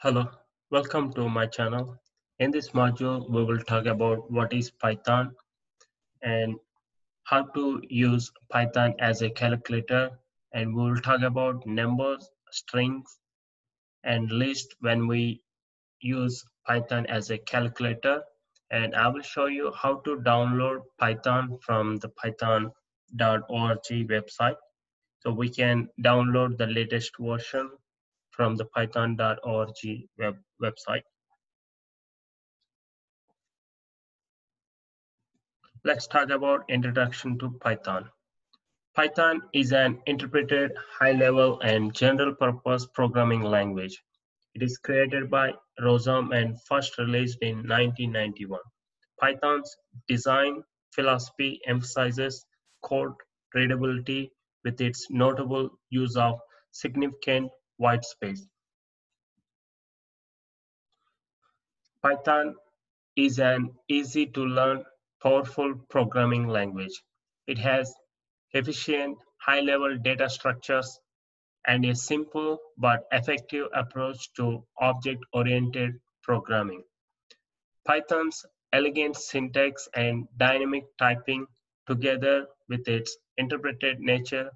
Hello, welcome to my channel. In this module, we will talk about what is Python and how to use Python as a calculator. And we will talk about numbers, strings, and list when we use Python as a calculator. And I will show you how to download Python from the python.org website. So we can download the latest version from the python.org website. Let's talk about introduction to Python. Python is an interpreted, high-level, and general-purpose programming language. It is created by Rosam and first released in 1991. Python's design philosophy emphasizes code readability with its notable use of significant whitespace. Python is an easy-to-learn, powerful programming language. It has efficient, high-level data structures and a simple but effective approach to object-oriented programming. Python's elegant syntax and dynamic typing, together with its interpreted nature,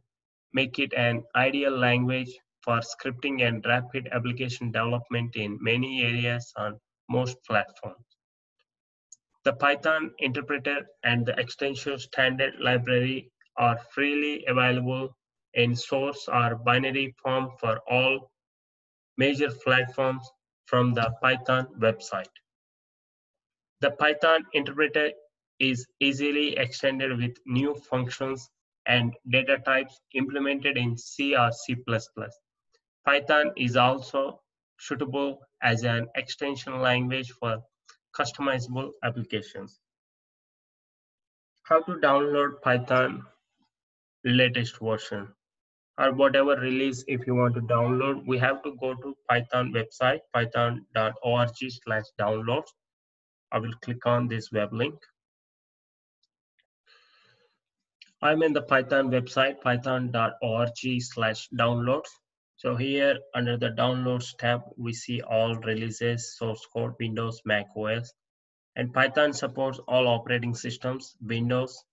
make it an ideal language for scripting and rapid application development in many areas on most platforms. The Python interpreter and the extension standard library are freely available in source or binary form for all major platforms from the Python website. The Python interpreter is easily extended with new functions and data types implemented in C or C++. Python is also suitable as an extension language for customizable applications. How to download Python latest version or whatever release. If you want to download, we have to go to Python website, python.org/downloads. I will click on this web link. I'm in the Python website, python.org/downloads. So here under the downloads tab, we see all releases, source code, Windows, Mac OS, and Python supports all operating systems, Windows,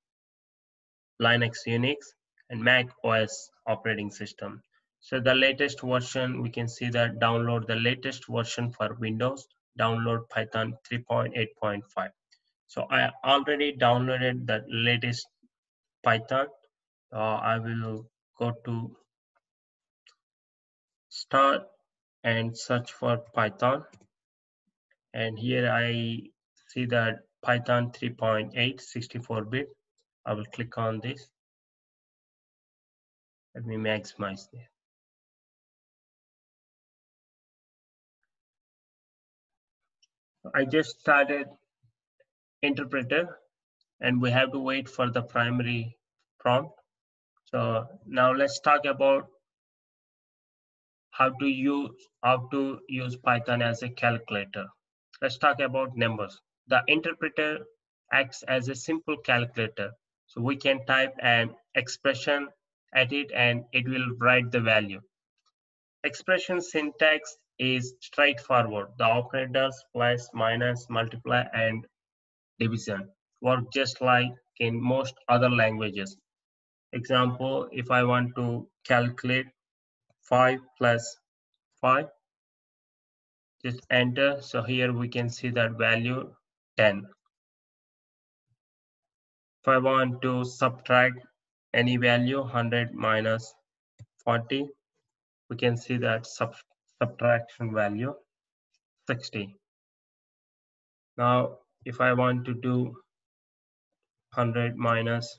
Linux, Unix, and Mac OS operating system. So the latest version, we can see that download the latest version for Windows, download Python 3.8.5. So I already downloaded the latest Python. I will go to start and search for Python. And here I see that Python 3.8 64-bit. I will click on this. Let me maximize this. I just started interpreter and we have to wait for the primary prompt. So now let's talk about how to use Python as a calculator. Let's talk about numbers. The interpreter acts as a simple calculator. So we can type an expression at it and it will write the value. Expression syntax is straightforward. The operators plus, minus, multiply, and division work just like in most other languages. Example, if I want to calculate 5 plus 5, just enter. So here we can see that value 10. If I want to subtract any value, 100 minus 40, we can see that subtraction value 60. Now, if I want to do 100 minus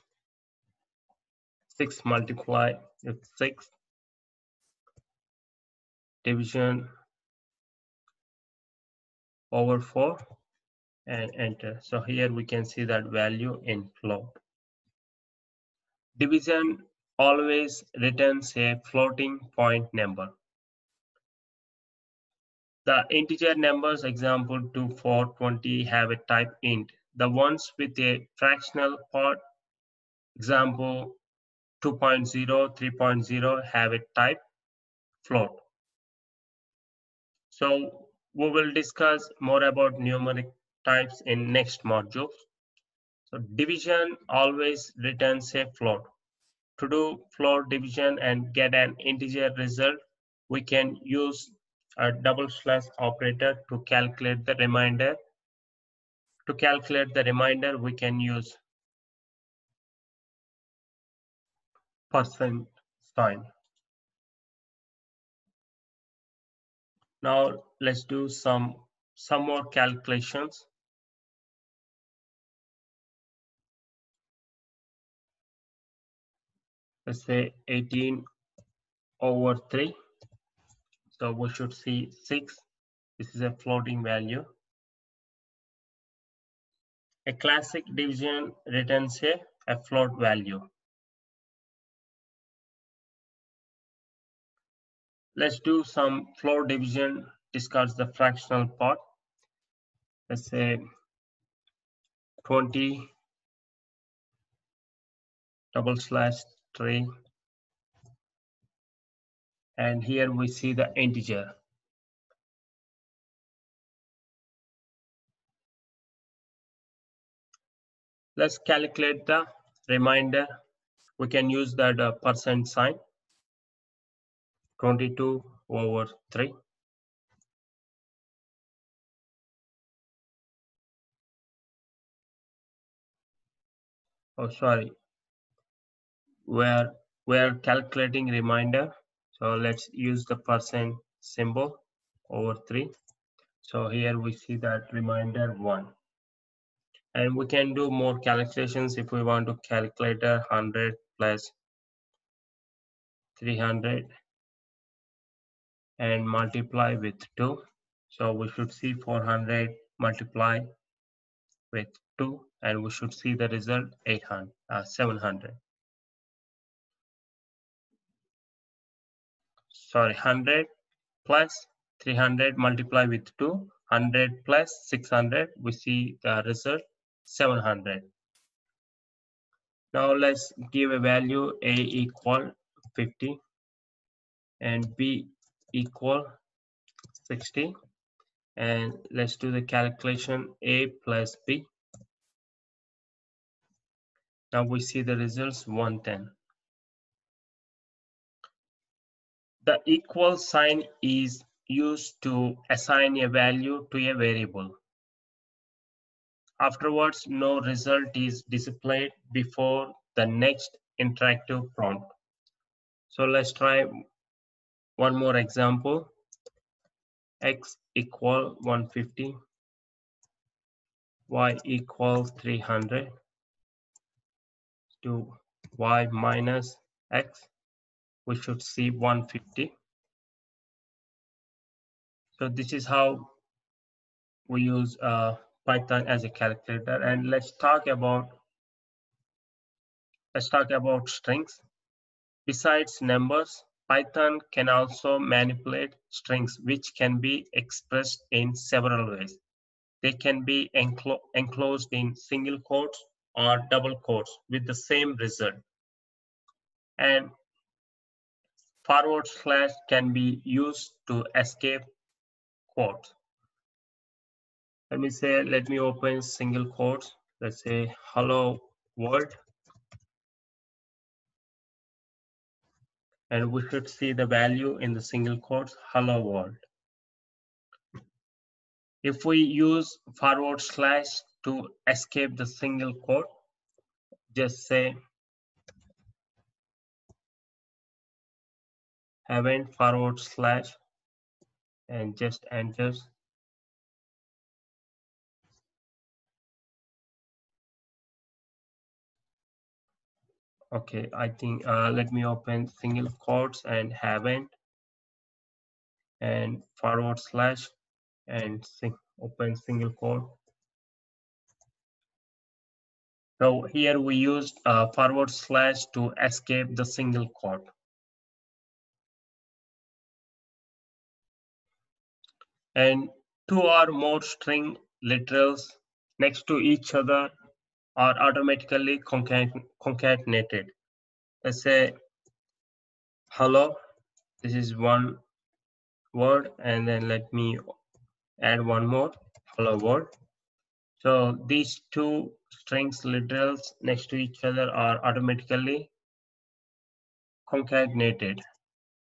6 multiply with 6, division over 4, and enter. So here we can see that value in float. Division always returns a floating point number. The integer numbers, example 2, 4, 20, have a type int. The ones with a fractional part, example 2.0, 3.0, have a type float. So We will discuss more about numeric types in next module. So division always returns a float. To do float division and get an integer result, we can use a double slash operator to calculate the remainder. To calculate the remainder, we can use percent sign. Now let's do some more calculations. Let's say 18 over 3. So we should see 6. This is a floating value. A classic division returns a float value. Let's do some float division, discuss the fractional part. Let's say 20 /3, and here we see the integer. Let's calculate the remainder. We can use that percent sign. 22 over 3. Oh, sorry. We're calculating remainder. So let's use the percent symbol over 3. So here we see that remainder 1. And we can do more calculations if we want to calculate 100 plus 300 and multiply with 2. So we should see 400 multiply with 2, and we should see the result 700. Sorry, 100 plus 300 multiply with 2, 100 plus 600, we see the result 700. Now let's give a value a equal 50 and b equal 60, and let's do the calculation a plus b. Now we see the results 110. The equal sign is used to assign a value to a variable. Afterwards, no result is displayed before the next interactive prompt. So let's try one more example. X equal 150, Y equal 300 to Y minus X. We should see 150. So this is how we use Python as a calculator. And let's talk about strings. Besides numbers, Python can also manipulate strings, which can be expressed in several ways. They can be enclosed in single quotes or double quotes with the same result. And forward slash can be used to escape quotes. Let me open single quotes. Let's say hello world. And we should see the value in the single quotes, hello world. If we use forward slash to escape the single quote, just say haven't forward slash and just enter. Okay, I think let me open single quotes and haven't and forward slash and open single quote. So here we used forward slash to escape the single quote. And two or more string literals next to each other are automatically concatenated. Let's say hello, this is one word, and then let me add one more, hello world. So these two strings literals next to each other are automatically concatenated.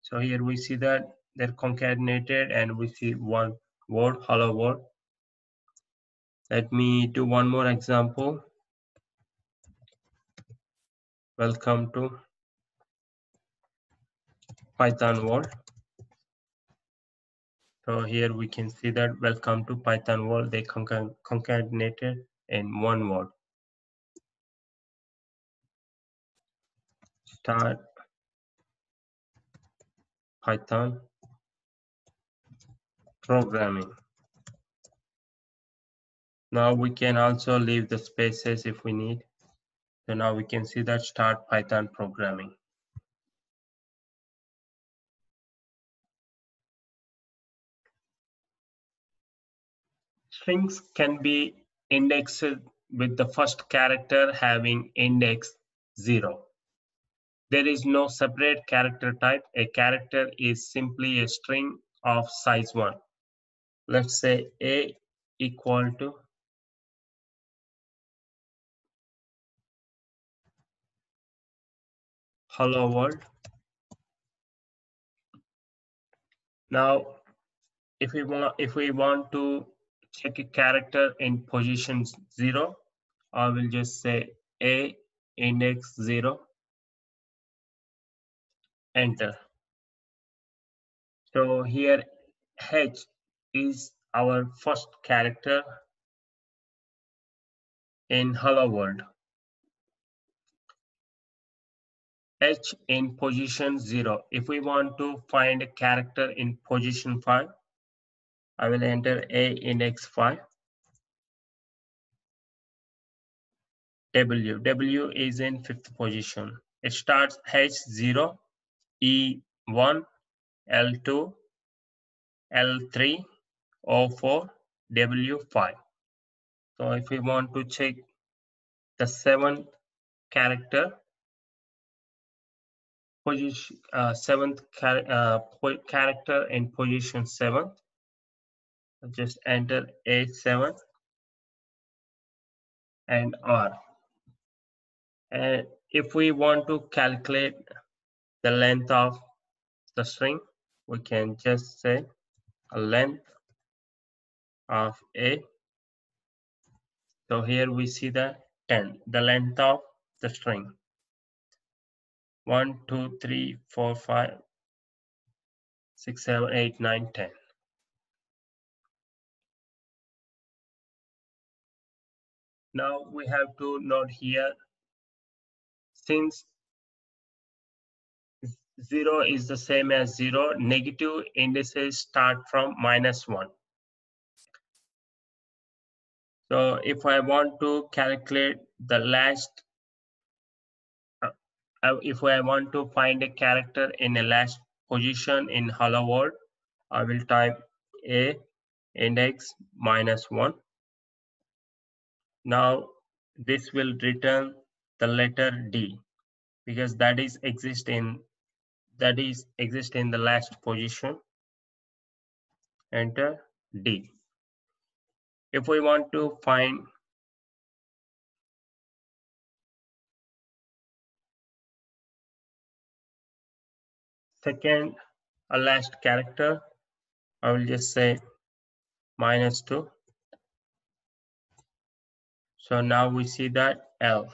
So here we see that they're concatenated and we see one word, hello world. Let me do one more example. Welcome to Python world. So here we can see that welcome to Python world, they concatenated in one word. Start Python programming. Now we can also leave the spaces if we need. So now we can see that start Python programming. Strings can be indexed with the first character having index 0. There is no separate character type. A character is simply a string of size 1. Let's say A equal to hello world. Now if we want to check a character in position 0, I will just say A index 0, enter. So here H is our first character in hello world. H in position 0. If we want to find a character in position 5, I will enter A index 5. W is in 5th position. It starts H0, E1, L2, L3, O4, W5. So if we want to check the 7th character, position 7th character in position 7, just enter A7 and R. And if we want to calculate the length of the string, we can just say a length of A. So here we see the 10, the length of the string. 1, 2, 3, 4, 5, 6, 7, 8, 9, 10. Now we have to note here, since 0 is the same as 0, negative indices start from -1. So if I want to calculate the last, if I want to find a character in a last position in hello world, I will type A index -1. Now this will return the letter D because that is exist in the last position. Enter D. If we want to find second last character, I will just say -2. So now we see that L,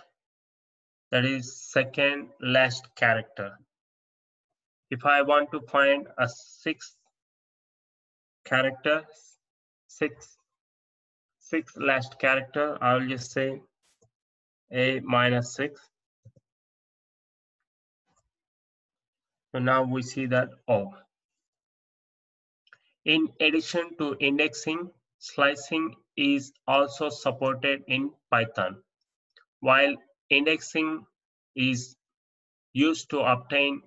that is second last character. If I want to find a sixth character, sixth last character, I will just say A -6. So now we see that O. In addition to indexing, slicing is also supported in Python. While indexing is used to obtain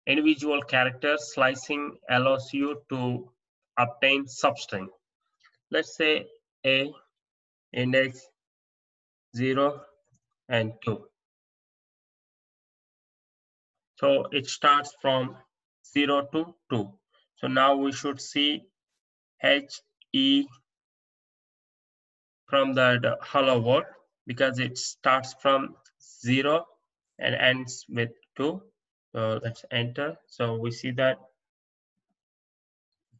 individual characters, slicing allows you to obtain substring. Let's say A index 0 and 2. So it starts from 0 to 2. So now we should see H E from the hello world because it starts from 0 and ends with 2. So let's enter. So we see that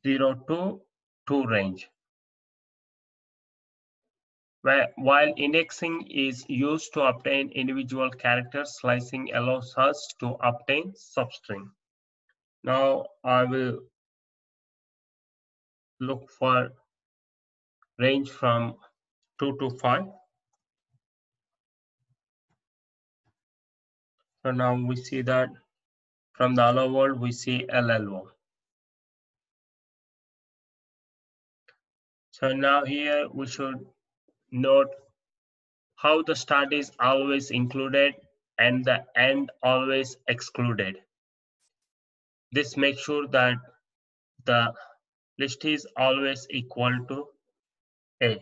0 to 2 range. While indexing is used to obtain individual characters, slicing allows us to obtain substring. Now I will look for range from 2 to 5. So now we see that from the hello world we see LLO. So now here we should note how the start is always included and the end always excluded. This makes sure that the list is always equal to A.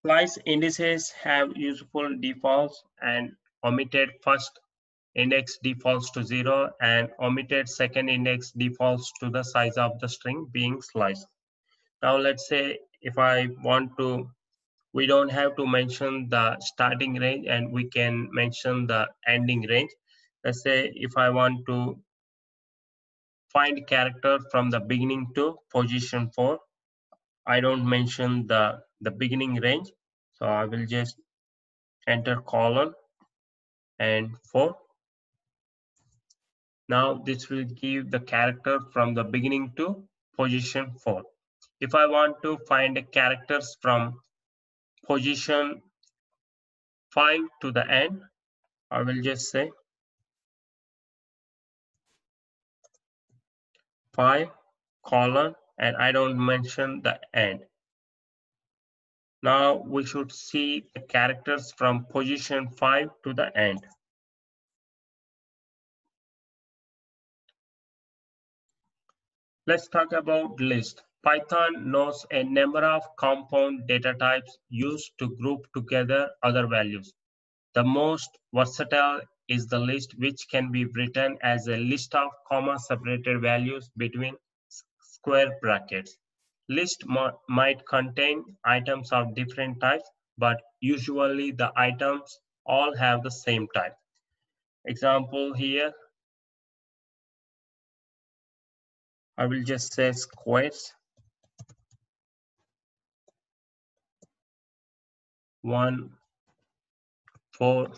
Slice indices have useful defaults and omitted first index defaults to 0 and omitted second index defaults to the size of the string being sliced. Now let's say if I want to, we don't have to mention the starting range and we can mention the ending range. Let's say if I want to find character from the beginning to position 4, I don't mention the beginning range. So I will just enter colon and 4. Now this will give the character from the beginning to position 4. If I want to find the characters from position 5 to the end, I will just say 5 colon and I don't mention the end. Now we should see the characters from position 5 to the end. Let's talk about list. Python knows a number of compound data types used to group together other values. The most versatile is the list, which can be written as a list of comma-separated values between square brackets. List might contain items of different types, but usually the items all have the same type. Example here, I will just say squares. 1, 4,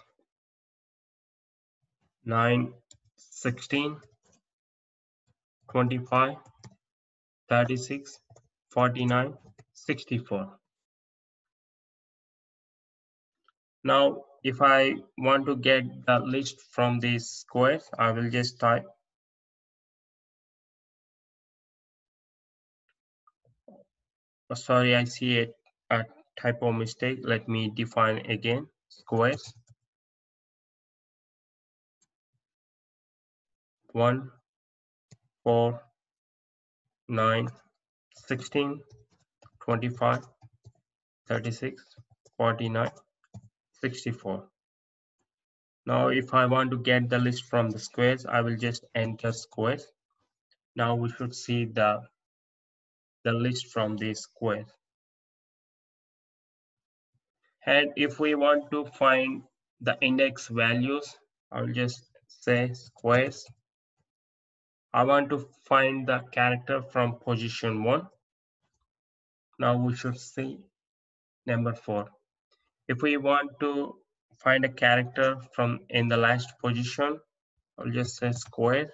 9, 16, 25, 36, 49, 64. Now, if I want to get the list from these squares, I will just type sorry, I see a typo mistake. Let me define again. Squares 1, 4, 9, 16, 25, 36, 49, 64. Now, if I want to get the list from the squares, I will just enter squares. Now we should see the list from these squares. And if we want to find the index values, I'll just say squares. I want to find the character from position 1. Now we should see number 4. If we want to find a character from in the last position, I'll just say squares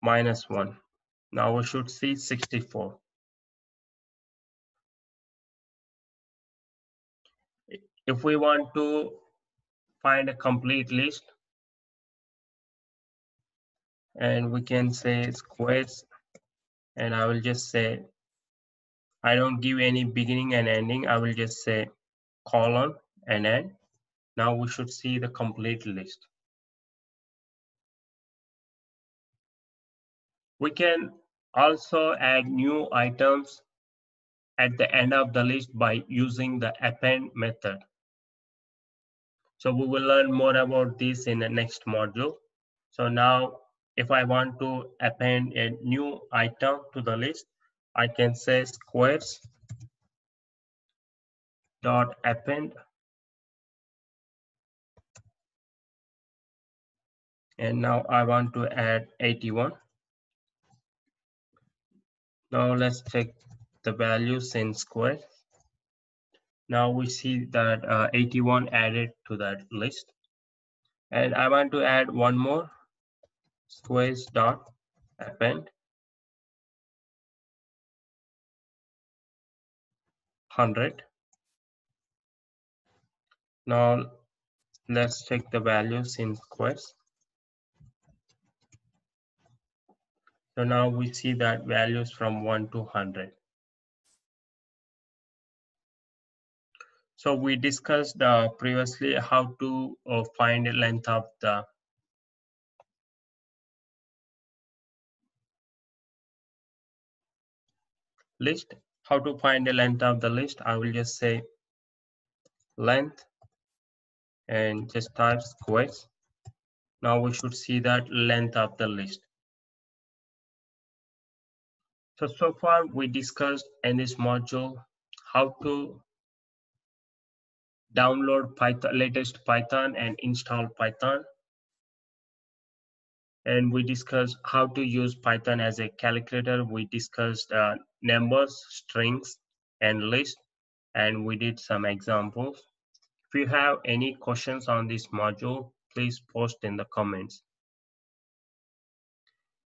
minus 1. Now we should see 64. If we want to find a complete list, and we can say squares, and I will just say, I don't give any beginning and ending. I will just say colon and end. Now we should see the complete list. We can also add new items at the end of the list by using the append method. So we will learn more about this in the next module. So now if I want to append a new item to the list, I can say squares dot append, and now I want to add 81. Now let's check the values in square. Now we see that 81 added to that list, and I want to add one more, squares dot append 100. Now let's check the values in squares. So now we see that values from 1 to 100. So we discussed previously how to find the length of the list. How to find the length of the list? I will just say length and just type squares. Now we should see that length of the list. So far we discussed in this module how to download Python, latest Python and install Python. And we discussed how to use Python as a calculator. We discussed numbers, strings, and list, and we did some examples. If you have any questions on this module, please post in the comments.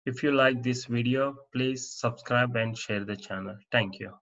If you like this video, please subscribe and share the channel. Thank you.